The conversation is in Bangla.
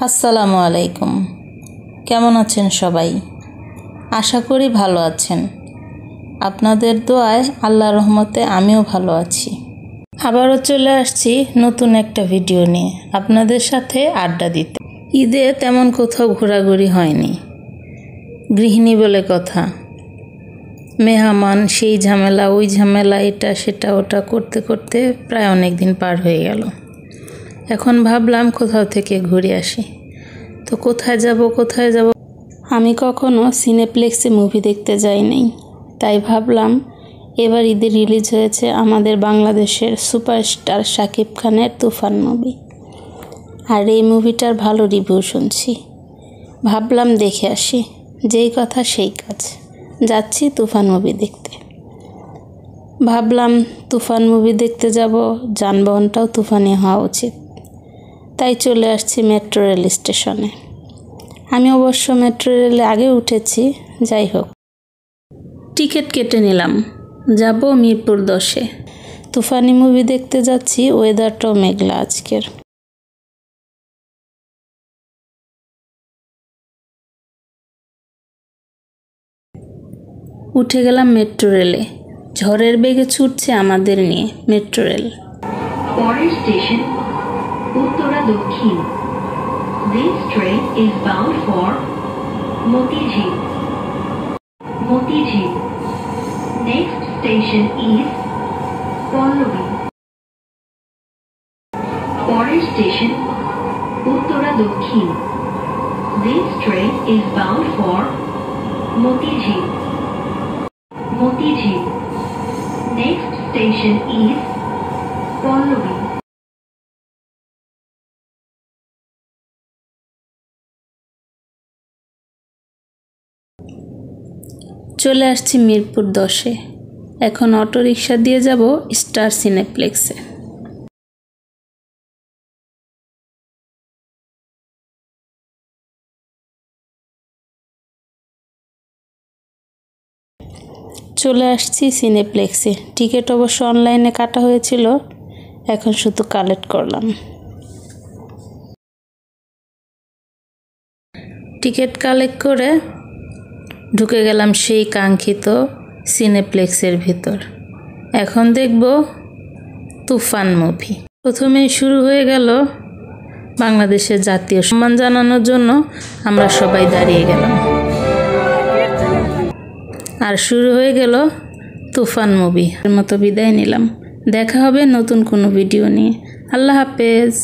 আসসালামু আলাইকুম। কেমন আছেন সবাই? আশা করি ভালো আছেন। আপনাদের দোয়ায় আল্লাহর রহমতে আমিও ভালো আছি। আবারও চলে আসছি নতুন একটা ভিডিও নিয়ে আপনাদের সাথে আড্ডা দিতে। ঈদে তেমন কোথাও ঘোরাঘুরি হয়নি। গৃহিণী বলে কথা, মেহমান, সেই ঝামেলা ওই ঝামেলা, এটা সেটা ওটা করতে করতে প্রায় অনেক দিন পার হয়ে গেল। এখন ভাবলাম কোথাও থেকে ঘুরে আসি। তো কোথায় যাব? আমি কখনো সিনেপ্লেক্সে মুভি দেখতে যাইনি, তাই ভাবলাম এবার ঈদে রিলিজ হয়েছে আমাদের বাংলাদেশের সুপারস্টার শাকিব খানের তুফান মুভি, আর এই মুভিটার ভালো রিভিউ শুনছি। ভাবলাম দেখে আসি। যেই কথা সেই কাজ, যাচ্ছি তুফান মুভি দেখতে। ভাবলাম তুফান মুভি দেখতে যাব, যানবাহনটাও তুফানি হওয়া উচিত, তাই চলে আসছি মেট্রো রেল স্টেশনে। আমি অবশ্য মেট্রো রেলে আগে উঠেছি, যাই হোক টিকিট কেটে নিলাম, যাব মিরপুর 10-এ। তুফানি মুভি দেখতে যাচ্ছি, ওয়েদারটাও মেঘলা আজকের। উঠে গেলাম মেট্রো রেলে। ঝড়ের বেগে ছুটছে আমাদের নিয়ে মেট্রো রেল। পরের স্টেশন উত্তরা দক্ষিণ। This train is bound for Motijheel. Next station is Pallavi. পরের স্টেশন উত্তরা দক্ষিণ। This train is bound for Motijheel. Next station is Pallavi. চলে আসছি মিরপুর 10-এ। এখন অটো রিক্সা দিয়ে যাব স্টার সিনেপ্লেক্সে। চলে আসছি সিনেপ্লেক্সে। টিকিট অবশ্য অনলাইনে কাটা হয়েছিল, এখন শুধু কালেক্ট করলাম। টিকিট কালেক্ট করে ঢুকে গেলাম সেই কাঙ্ক্ষিত সিনেপ্লেক্সের ভিতর। এখন দেখব তুফান মুভি। প্রথমেই শুরু হয়ে গেল বাংলাদেশের জাতীয় সম্মান জানানোর জন্য আমরা সবাই দাঁড়িয়ে গেলাম, আর শুরু হয়ে গেল তুফান মুভি। এর মতো বিদায় নিলাম। দেখা হবে নতুন কোনো ভিডিও নিয়ে। আল্লাহ হাফেজ।